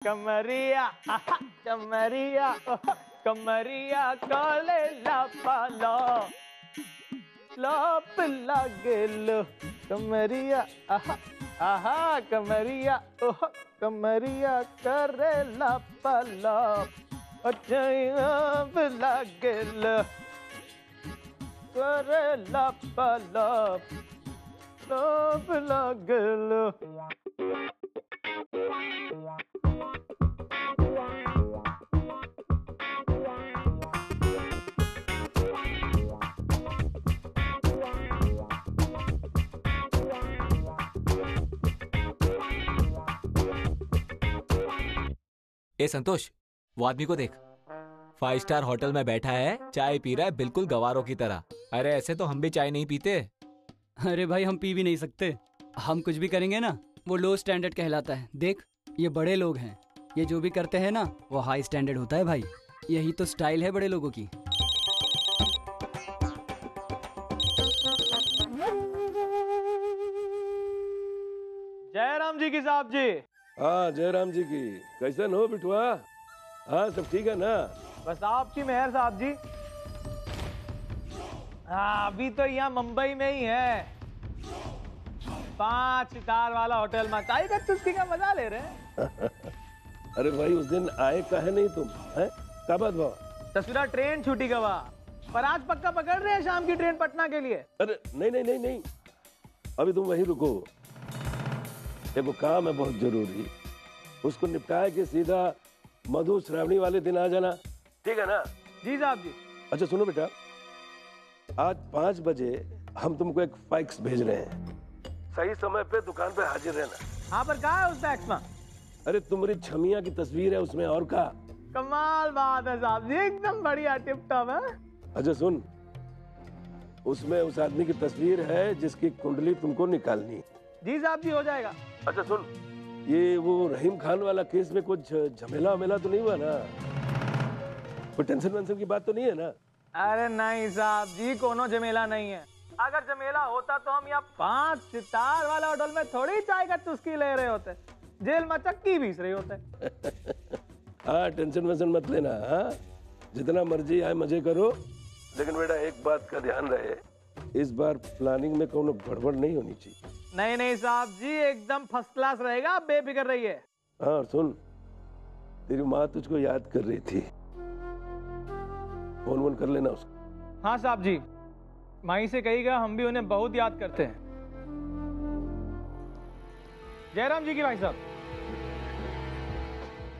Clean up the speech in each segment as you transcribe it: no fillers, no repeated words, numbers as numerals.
कमरिया कमरिया कमरिया काले लापालो लाप लागेलो कमरिया आहा कमरिया ओह कमरिया करे लापालो लाप लागेलो करे लापालो लाप लागेलो। ए संतोष, वो आदमी को देख, 5 स्टार होटल में बैठा है, चाय पी रहा है बिल्कुल गवारों की तरह। अरे ऐसे तो हम भी चाय नहीं पीते। अरे भाई हम पी भी नहीं सकते, हम कुछ भी करेंगे ना वो लो स्टैंडर्ड कहलाता है। देख ये बड़े लोग हैं, ये जो भी करते हैं ना वो हाई स्टैंडर्ड होता है भाई। यही तो स्टाइल है बड़े लोगों की। जयराम जी की साहब जी। हाँ जयराम जी की। कैसे हो बिटुआ? हाँ सब ठीक है ना? बस आपकी मेहर साहब जी। हाँ अभी तो यहाँ मुंबई में ही है, 5 स्टार वाला होटल में चाय का चुस्की का मजा ले रहे हैं। अरे भाई उस दिन आए काहे नहीं तुम? हैं क्या बात भाव? तस्वीरा ट्रेन छूटी गवा, पर आज पक्का पकड़ रहे हैं शाम की ट्रेन पटना के लिए। अरे नहीं नहीं नहीं नहीं, अभी तुम वहीं रुको, देखो काम है बहुत जरूरी, उसको निपटा के सीधा मधु श्रावणी वाले दिन आ जाना, ठीक है ना? जी साहब जी। अच्छा सुनो बेटा, आज 5 बजे हम तुमको एक फैक्स भेज रहे हैं, सही समय पे दुकान पे हाजिर रहना। हाँ पर कहाँ है उस फैक्स में? अरे तुम्हारी छमिया की तस्वीर है उसमें, और का? कमाल बात है साहब जी, एकदम बढ़िया टिप टॉप है। अच्छा सुन, उसमें उस आदमी की तस्वीर है जिसकी कुंडली तुमको निकालनी। जी साहब जी हो जाएगा। अच्छा सुन, ये वो रहीम खान वाला केस में कुछ झमेला वमेला तो नहीं हुआ ना? कोई टेंशन वेंशन की बात तो नहीं है ना? अरे नहीं साहब जी, कोनो झमेला नहीं है। अगर झमेला होता तो हम यहाँ 5 सितार वाला होटल में थोड़ी चाय का चुस्की ले रहे होते, जेल में चक्की बीस रहे होते। हाँ टेंशन वेंशन मत लेना, हाँ जितना मर्जी आए मजे करो, लेकिन बेटा एक बात का ध्यान रहे, इस बार प्लानिंग में कोनो गड़बड़ नहीं होनी चाहिए। नहीं नहीं साहब जी, एकदम फर्स्ट क्लास रहेगा, आप बेफिक्र रहिए। हाँ और सुन, तेरी माँ तुझको याद कर रही थी, फोन वोन कर लेना उसको। हाँ साहब जी, माई से कहिएगा हम भी उन्हें बहुत याद करते हैं। जयराम जी की भाई साहब।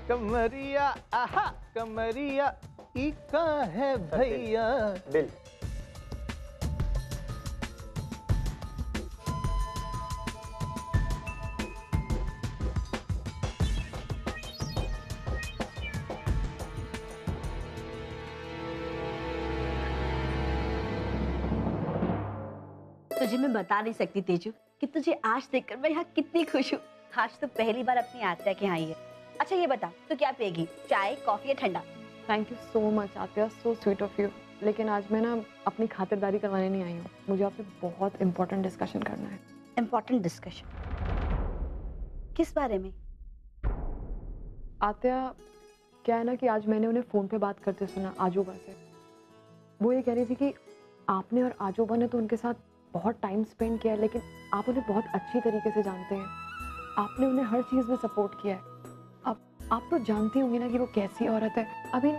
कमरिया आहा कमरिया इका है भैया दिल। तुझे मैं बता नहीं सकती तेजू कि तुझे आज देखकर मैं यहाँ कितनी खुश हूँ। आज तो पहली बार अपनी आत्या के यहाँ आई है। अच्छा ये बता तो क्या पिएगी, चाय कॉफी या ठंडा? थैंक यू सो मच आत्या, सो स्वीट ऑफ यू। लेकिन आज मैं ना अपनी खातिरदारी करवाने नहीं आई हूँ, मुझे आपसे बहुत इंपॉर्टेंट डिस्कशन करना है। Important discussion? किस बारे में? आत्या क्या है ना कि आज मैंने उन्हें फोन पे बात करते सुना आजोबा से। वो ये कह रही थी कि आपने और आजोबा ने तो उनके साथ बहुत टाइम स्पेंड किया है, लेकिन आप उन्हें बहुत अच्छी तरीके से जानते हैं, आपने उन्हें हर चीज़ में सपोर्ट किया है। अब आप तो जानती होंगी ना कि वो कैसी औरत है। अभी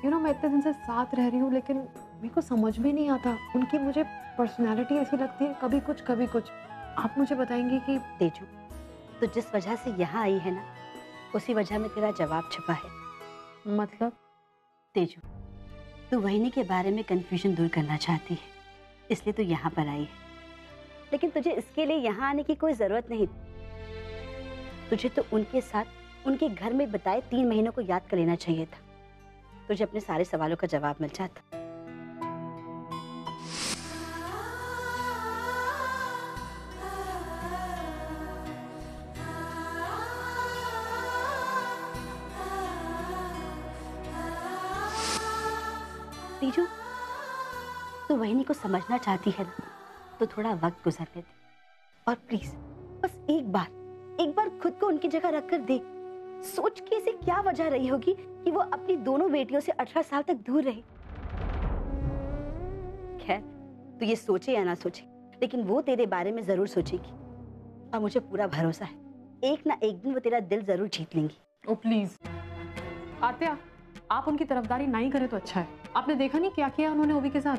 मैं इतने दिन से साथ रह रही हूँ, लेकिन मेरे को समझ में नहीं आता, उनकी मुझे पर्सनैलिटी ऐसी लगती है, कभी कुछ कभी कुछ। आप मुझे बताएंगे कि तेजू तो जिस वजह से यहाँ आई है ना, उसी वजह में तेरा जवाब छुपा है। मतलब? तेजू तू वहीनी के बारे में कंफ्यूजन दूर करना चाहती है, इसलिए तू यहाँ पर आई है, लेकिन तुझे इसके लिए यहाँ आने की कोई जरूरत नहीं। तुझे तो उनके साथ उनके घर में बताए 3 महीनों को याद कर लेना चाहिए था, तुझे अपने सारे सवालों का जवाब मिल जाता। तीजू तू वहीनी को समझना चाहती है ना, तो थोड़ा वक्त गुजरने दे, और प्लीज बस एक बार खुद को उनकी जगह रखकर देख सोच के इसे क्या वजह रही होगी कि वो अपनी दोनों बेटियों से 18 साल तक दूर रही। खैर, तू ये सोचे या ना सोचे, लेकिन वो तेरे बारे में जरूर सोचेगी। और मुझे पूरा भरोसा है, एक ना एक दिन वो तेरा दिल जरूर जीत लेंगी। ओ प्लीज आत्या, आप उनकी तरफदारी नहीं करें तो अच्छा है। आपने देखा नहीं क्या किया उन्होंने ओवी के साथ।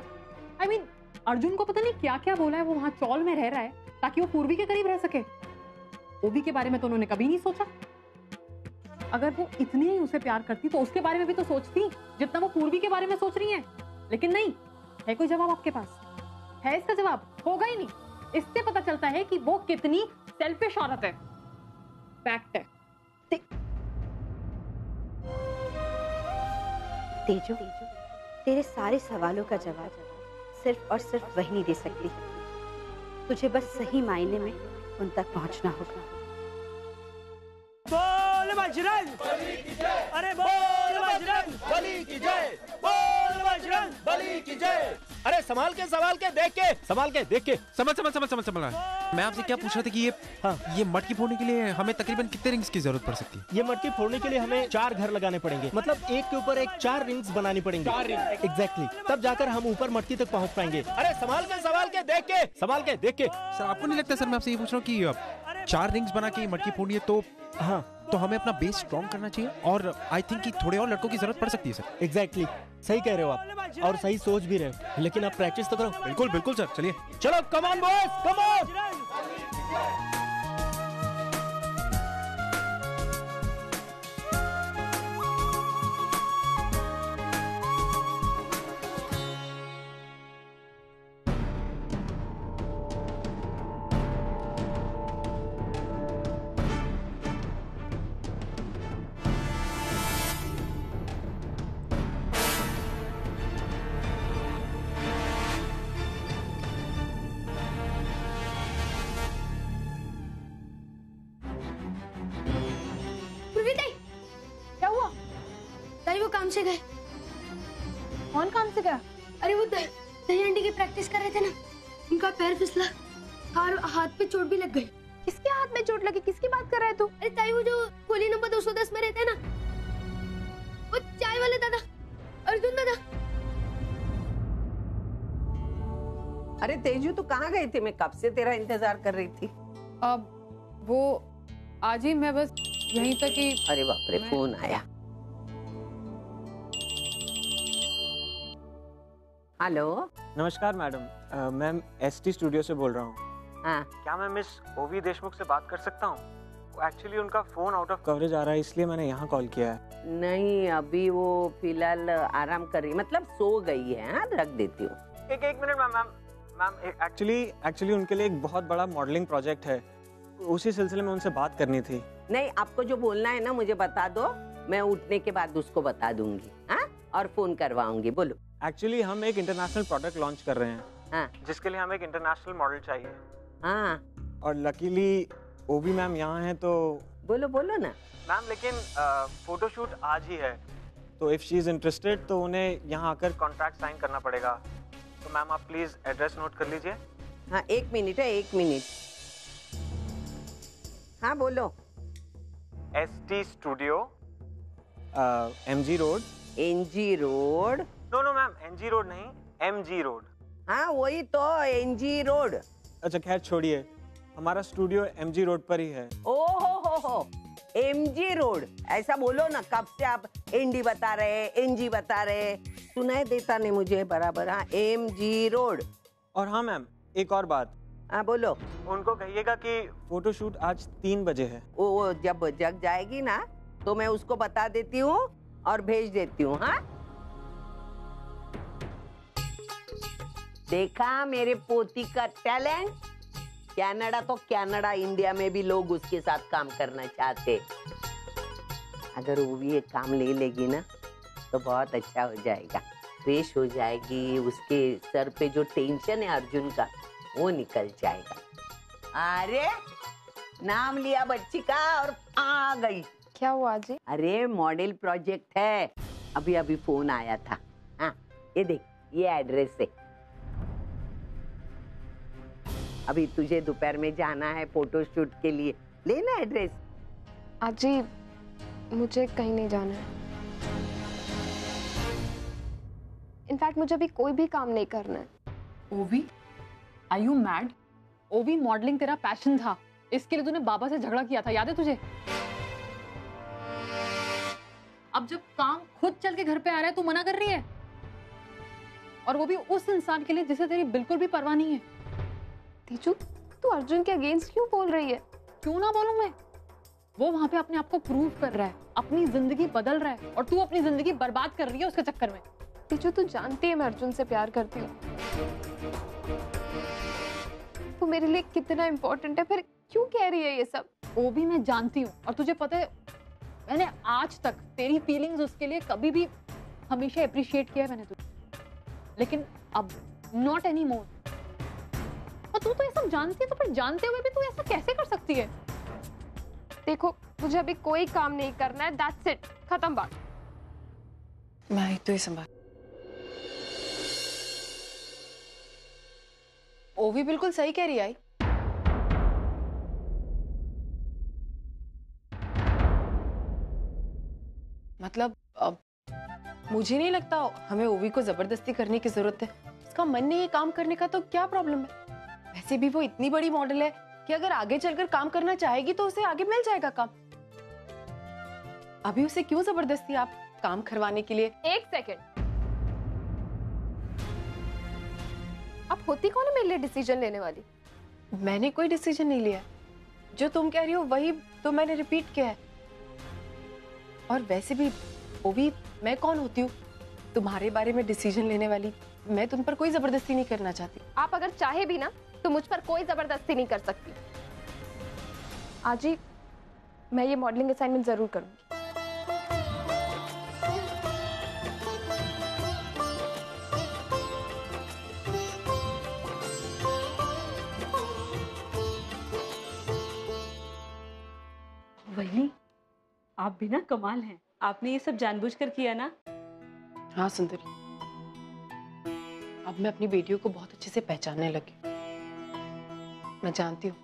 I mean, अर्जुन को पता नहीं क्या क्या बोला है, वो वहां चौल में रह रहा है ताकि वो पूर्वी के करीब रह सके। ओवी के बारे में तो उन्होंने कभी नहीं सोचा। अगर वो इतनी ही उसे प्यार करती तो उसके बारे में भी तो सोचती जितना वो पूर्वी के बारे में सोच रही है। लेकिन नहीं, है कोई जवाब आपके पास? है इसका जवाब? होगा ही नहीं। इससे पता चलता है कि वो कितनी सेल्फिश औरत है। फैक्ट है। तेजो, तेरे सारे सवालों का जवाब सिर्फ और सिर्फ वही नहीं दे सकती। तुझे बस सही मायने में उन तक पहुंचना होगा। बोल बजरंग बली की जय, अरे बोल बजरंग बली की जय, बोल बजरंग बली की जय। अरे संभाल के देख के समझ। मैं आपसे क्या पूछ रहा था कि ये मटकी फोड़ने के लिए हमें तकरीबन कितने रिंग्स की जरूरत पड़ सकती है? ये मटकी फोड़ने के लिए हमें 4 घर लगाने पड़ेंगे, मतलब एक के ऊपर एक 4 रिंग्स बनानी पड़ेंगी। 4 रिंग एग्जैक्टली, तब जाकर हम ऊपर मटकी तक पहुंच पाएंगे। अरे संभाल के देख के। सर आपको नहीं लगता? सर मैं आपसे ये पूछ रहा हूँ कि 4 रिंग्स बना के मटकी फोड़नी है तो हाँ, तो हमें अपना बेस स्ट्रॉन्ग करना चाहिए और आई थिंक कि थोड़े और लड़कों की जरूरत पड़ सकती है सर। एग्जैक्टली, सही कह रहे हो आप और सही सोच भी रहे हो, लेकिन आप प्रैक्टिस तो करो। बिल्कुल सर, चलिए। चलो come on boys, come on. वो काम से गए। कौन काम से गया? अरे वो दही अंडी की प्रैक्टिस कर रहे थे ना, उनका पैर फिसला और हाथ पे चोट भी लग गई। किसके हाथ में चोट लगी? किसकी बात कर रहा है तू? अरे ताई, वो जो कोली नंबर 210 में रहते हैं ना, वो चाय वाले दादा, अर्जुन दादा। अरे तेजू, तू कहाँ गई थी? मैं कब से तेरा इंतजार कर रही थी। अब वो आज ही मैं बस यहीं तक ही। अरे बाप रे, फोन आया। हेलो, नमस्कार मैडम, मैं एसटी स्टूडियो से बोल रहा हूँ। हाँ, क्या मैं मिस ओवी देशमुख से बात कर सकता हूँ? एक्चुअली उनका फोन आउट ऑफ कवरेज आ रहा है, इसलिए मैंने यहाँ कॉल किया है। नहीं, अभी वो फिलहाल आराम कर रही, मतलब सो गई है। हाँ, रख देती हूँ। एक मिनट मैम, एक्चुअली उनके लिए एक बहुत बड़ा मॉडलिंग प्रोजेक्ट है, उसी सिलसिले में उनसे बात करनी थी। नहीं, आपको जो बोलना है ना मुझे बता दो, मैं उठने के बाद उसको बता दूंगी। हाँ, और फोन करवाऊंगी। बोलो। एक्चुअली हम एक इंटरनेशनल प्रोडक्ट लॉन्च कर रहे हैं। हाँ, जिसके लिए हमें एक इंटरनेशनल मॉडल चाहिए। हाँ, और लकीली ओवी मैम यहाँ हैं तो। बोलो ना मैम, लेकिन फोटोशूट आज ही है, तो इफ शी इज इंटरेस्टेड तो उन्हें यहाँ आकर कॉन्ट्रैक्ट साइन करना पड़ेगा। तो मैम आप प्लीज एड्रेस नोट कर लीजिए। हाँ, 1 मिनट है, 1 मिनट। हाँ, बोलो। ST studio, MG road. NG road? No ma'am, NG road नहीं, MG रोड। हाँ, वही तो, NG रोड। अच्छा खैर छोड़िए, हमारा स्टूडियो MG रोड पर ही है। हो, MG रोड ऐसा बोलो ना। कब से आप ND बता रहे, NG बता रहे, सुनाई देता नहीं मुझे बराबर। हाँ, MG रोड। और हाँ मैम, एक और बात। हाँ, बोलो। उनको कहिएगा कि फोटोशूट आज 3 बजे है। वो जब जग जाएगी ना तो मैं उसको बता देती हूँ और भेज देती हूँ। हाँ, देखा मेरे पोती का टैलेंट। कनाडा तो कनाडा, इंडिया में भी लोग उसके साथ काम करना चाहते। अगर वो भी एक काम ले लेगी ना तो बहुत अच्छा हो जाएगा, फ्रेश हो जाएगी। उसके सर पे जो टेंशन है अर्जुन का वो निकल जाएगा। अरे नाम लिया बच्ची का और आ गई। क्या हुआ जी? अरे मॉडल प्रोजेक्ट है, अभी अभी फोन आया था। हाँ, ये देख, ये एड्रेस है। अभी तुझे दोपहर में जाना है फोटोशूट के लिए, लेना एड्रेस। आजी, मुझे कहीं नहीं जाना है। इनफैक्ट मुझे अभी कोई भी काम नहीं करना है। ओवी, आर यू मैड? ओवी, मॉडलिंग तेरा पैशन था, इसके लिए तूने बाबा से झगड़ा किया था, याद है तुझे? अब जब काम खुद चल के घर पे आ रहा है तू मना कर रही है, और वो भी उस इंसान के लिए जिसे तेरी बिल्कुल भी परवाह नहीं है। तीजू, तू अर्जुन के अगेंस्ट क्यों बोल रही है? क्यों ना बोलूं मैं? वो वहां पे अपने आप को प्रूव कर रहा है, अपनी जिंदगी बदल रहा है, और तू अपनी जिंदगी बर्बाद कर रही है उसके चक्कर में। तीजू, तू जानती है मैं अर्जुन से प्यार करती हूँ, वो मेरे लिए कितना इम्पोर्टेंट है, फिर क्यों कह रही है ये सब? वो भी मैं जानती हूँ, और तुझे पता है मैंने आज तक तेरी फीलिंग्स उसके लिए कभी भी हमेशा अप्रिशिएट किया है मैंने तुझे, लेकिन अब नॉट एनी मोर। और तू तो ये सब जानती है, तो फिर जानते हुए भी तू ऐसा कैसे कर सकती है? देखो, मुझे अभी कोई काम नहीं करना है, दैट्स इट, खत्म बात। मैं आई तो ही संभाल। ओवी बिल्कुल सही कह रही है। मतलब अब मुझे नहीं लगता हमें ओवी को जबरदस्ती करने की जरूरत है। उसका मन नहीं है काम करने का तो क्या प्रॉब्लम है? वैसे भी वो इतनी बड़ी मॉडल है कि अगर आगे चलकर काम करना चाहेगी तो उसे आगे मिल जाएगा काम। अभी उसे क्यों जबरदस्ती आप काम करवाने के लिए? एक सेकंड, आप होती कौन है मेरे लिए डिसीजन लेने वाली? मैंने कोई डिसीजन नहीं लिया, जो तुम कह रही हो वही तो मैंने रिपीट किया है। और वैसे भी ओवी, मैं कौन होती हूँ तुम्हारे बारे में डिसीजन लेने वाली? मैं तुम पर कोई जबरदस्ती नहीं करना चाहती। आप अगर चाहे भी ना तो मुझ पर कोई जबरदस्ती नहीं कर सकती। आज ही मैं ये मॉडलिंग असाइनमेंट जरूर करूंगी। वही, आप भी ना कमाल हैं। आपने ये सब जानबूझकर किया ना? हाँ सुंदरी, अब मैं अपनी बेटियों को बहुत अच्छे से पहचानने लगी। मैं जानती हूँ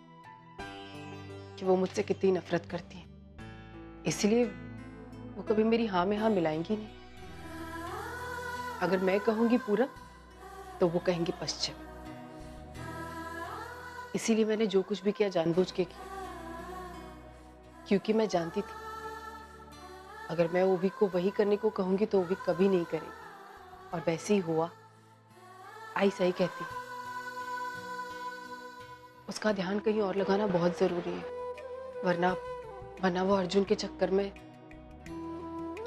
कि वो मुझसे कितनी नफरत करती हैं, इसलिए वो कभी मेरी हाँ में हाँ मिलाएंगी नहीं। अगर मैं कहूंगी पूरब तो वो कहेंगी पश्चिम। इसीलिए मैंने जो कुछ भी किया जानबूझ के किया, क्योंकि मैं जानती थी अगर मैं ओवी को वही करने को कहूंगी तो ओवी कभी नहीं करेगी। और वैसे ही हुआ। आई सही कहती, उसका ध्यान कहीं और लगाना बहुत जरूरी है, वरना वो अर्जुन के चक्कर में।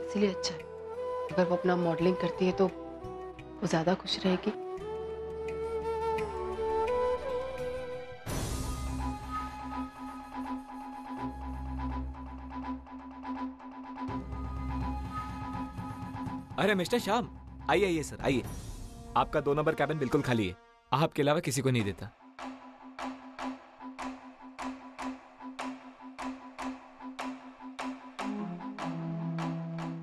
इसलिए अच्छा है अगर वो अपना मॉडलिंग करती है तो वो ज्यादा खुश रहेगी। अरे मिस्टर श्याम, आइए आइए सर आइए। आपका 2 नंबर कैबिन बिल्कुल खाली है, आपके अलावा किसी को नहीं देता।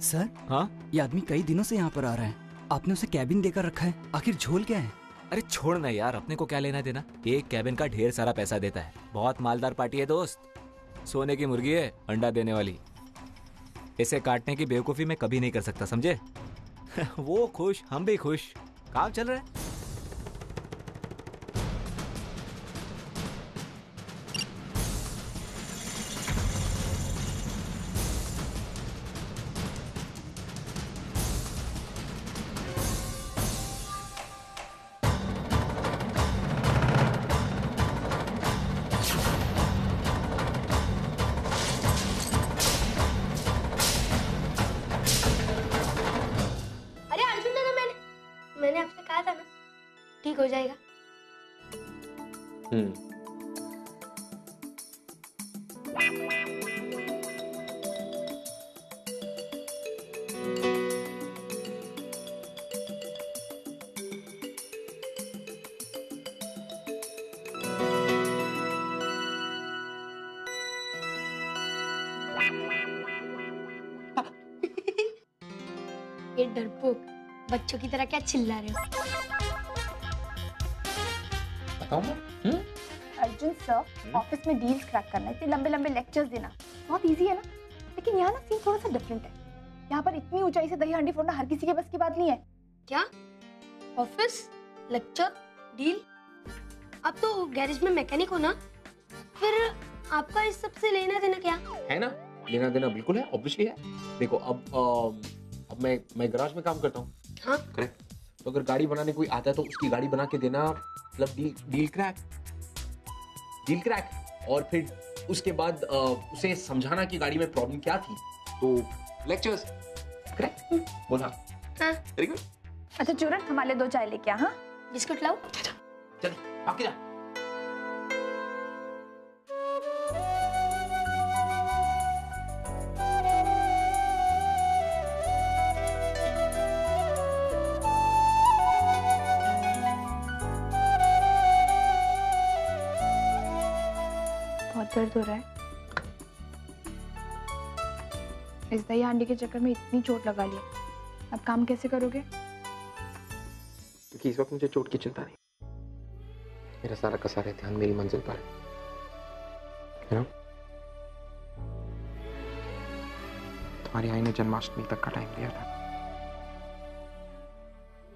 सर, हाँ, ये आदमी कई दिनों से यहाँ पर आ रहा है, आपने उसे कैबिन देकर रखा है, आखिर झोल क्या है? अरे छोड़ ना यार, अपने को क्या लेना देना। एक कैबिन का ढेर सारा पैसा देता है, बहुत मालदार पार्टी है दोस्त। सोने की मुर्गी है, अंडा देने वाली। इसे काटने की बेवकूफी मैं कभी नहीं कर सकता, समझे? वो खुश, हम भी खुश, काम चल रहा है। मैंने आपसे कहा था ना, ठीक हो जाएगा। ये डरपोक बच्चों की तरह क्या चिल्ला रहे हो? बताऊं मैं? अर्जुन सर, ऑफिस में डील्स क्रैक करना, इतने लंबे लंबे लेक्चर्स देना बहुत इजी है ना, लेकिन यहाँ ना सीन थोड़ा सा डिफरेंट है। यहाँ पर इतनी ऊंचाई से दही हांडी फोड़ना हर किसी के बस की बात नहीं है। क्या ऑफिस, लेक्चर, डील? आप तो गैरेज में मैकेनिक हो ना, फिर आपका इस सब से लेना देना क्या है? ना लेना देना बिल्कुल है, ऑब्वियसली है। देखो अब मैं गैराज में काम करता हूँ। हाँ करेक्ट। तो अगर गाड़ी बनाने कोई आता है तो उसकी गाड़ी बना के देना मतलब डील क्रैक। और फिर उसके बाद उसे समझाना कि गाड़ी में प्रॉब्लम क्या थी। तो लेक्चर्स। करेक्ट बोला? हाँ। Very good. अच्छा चूरन, हमारे 2 चाय लेके आ। हाँ बिस्कुट लाओ। चल आके जा। बहुत दर्द हो रहा है। इस दही हांडी के चक्कर में इतनी चोट लगा ली, अब काम कैसे करोगे? क्योंकि इस वक्त मुझे चोट की चिंता नहीं, मेरा सारा का सारा ध्यान मेरी मंजिल पर है। तुम्हारी आई ने जन्माष्टमी तक का टाइम दिया था।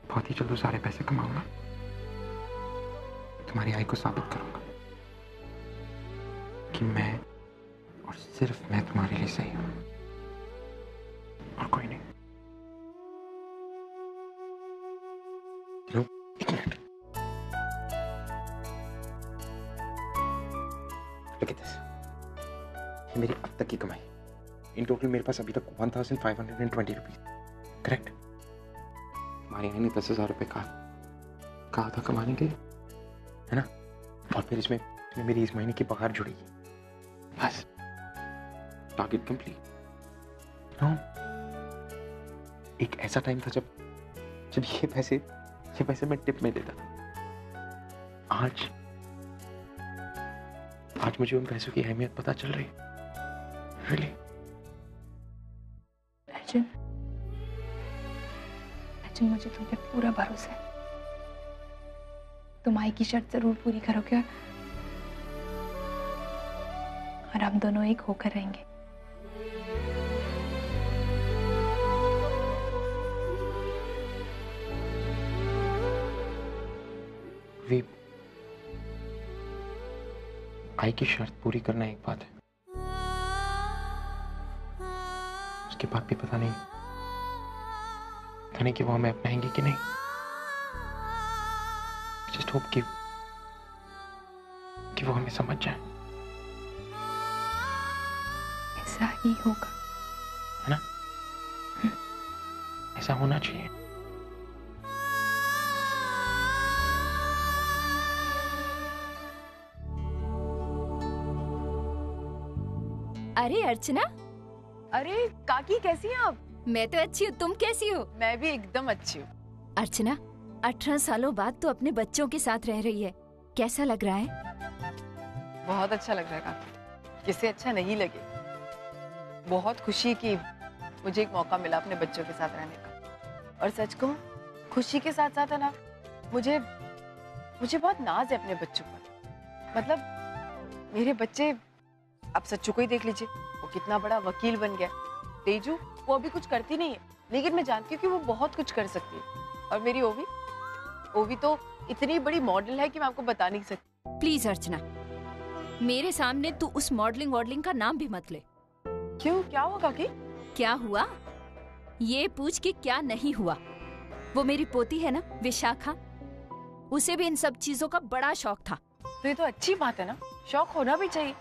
बहुत ही जल्द सारे पैसे कमाऊंगा, तुम्हारी आई को साबित करूंगा कि मैं और सिर्फ मैं तुम्हारे लिए सही हूं और कोई नहीं। एक मिनट। Look at this. ये मेरी अब तक की कमाई। इन टोटल मेरे पास अभी तक 1520 रुपीज। करेक्ट। हमारे यहाँ ने 10,000 रुपए कहा था कमाने के लिए, है ना? और फिर इसमें मेरी इस महीने की पगार जुड़ेगी। बस टारगेट कंप्लीट। नो, एक ऐसा टाइम था जब ये पैसे मैं टिप में देता था। आज मुझे उन पैसों की अहमियत पता चल रही। Really? अर्जुन, मुझे तुम पे पूरा भरोसा है। तुम आई की शर्त जरूर पूरी करोगे और हम दोनों एक होकर रहेंगे। आई की शर्त पूरी करना एक बात है, उसके बाद भी पता नहीं कि वो हमें अपनाएंगे कि नहीं। जस्ट होप कि वो हमें समझ जाए। ऐसा ही होगा, है ना? ऐसा होना चाहिए। अरे अर्चना। अरे काकी, कैसी हैं आप? मैं तो अच्छी हूँ, तुम कैसी हो? मैं भी एकदम अच्छी हूँ। अर्चना, 18 सालों बाद तो अपने बच्चों के साथ रह रही है, कैसा लग रहा है? बहुत अच्छा लग रहा है काकी, किसे अच्छा नहीं लगे। बहुत खुशी कि मुझे एक मौका मिला अपने बच्चों के साथ रहने का। और सच कहूं, खुशी के साथ साथ है ना, मुझे बहुत नाज है अपने बच्चों पर। मतलब मेरे बच्चे, अब सच्चू को ही देख लीजिए, वो कितना बड़ा वकील बन गया। तेजू, वो अभी कुछ करती नहीं है, लेकिन मैं जानती हूँ कि वो बहुत कुछ कर सकती है। और मेरी ओवी तो इतनी बड़ी मॉडल है कि मैं आपको बता नहीं सकती। प्लीज अर्चना, मेरे सामने तू उस मॉडलिंग का नाम भी मत ले। क्यों, क्या हुआ काकी? क्या हुआ ये पूछ के क्या नहीं हुआ। वो मेरी पोती है ना विशाखा, उसे भी इन सब चीजों का बड़ा शौक था। तो ये तो अच्छी बात है ना, शौक होना भी चाहिए।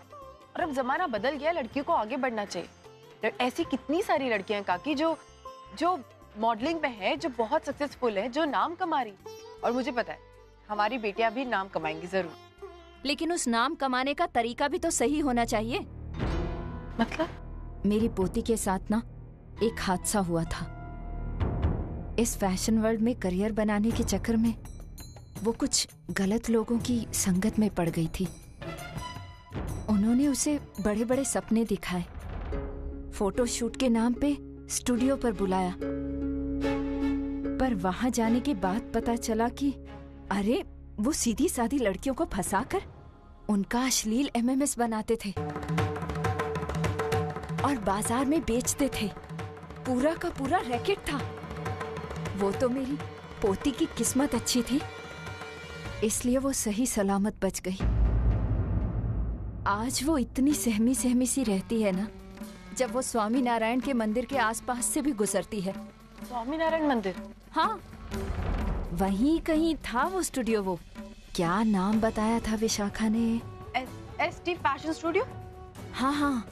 और अब जमाना बदल गया, लड़कियों को आगे बढ़ना चाहिए। ऐसी कितनी सारी लड़कियां हैं काकी जो मॉडलिंग में है, जो बहुत सक्सेसफुल है, जो नाम कमा रही। और मुझे पता है हमारी बेटियां भी नाम कमाएंगी जरूर। लेकिन उस नाम कमाने का तरीका भी तो सही होना चाहिए। मतलब? मेरी पोती के साथ ना एक हादसा हुआ था। इस फैशन वर्ल्ड में करियर बनाने के चक्कर में वो कुछ गलत लोगों की संगत में पड़ गई थी। उन्होंने उसे बड़े बड़े सपने दिखाए, फोटोशूट के नाम पे स्टूडियो पर बुलाया, पर वहां जाने के बाद पता चला कि अरे वो सीधी सादी लड़कियों को फंसाकर उनका अश्लील MMS बनाते थे। और बाजार में बेचते थे। पूरा का पूरा रैकेट था। वो तो मेरी पोती की किस्मत अच्छी थी, इसलिए वो सही सलामत बच गई। आज वो इतनी सहमी सहमी सी रहती है ना, जब वो स्वामी नारायण के मंदिर के आसपास से भी गुजरती है। स्वामी नारायण मंदिर? हाँ, वहीं कहीं था वो स्टूडियो। वो क्या नाम बताया था विशाखा ने? ST fashion studio? हाँ हाँ,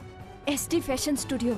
एसटी फैशन स्टूडियो।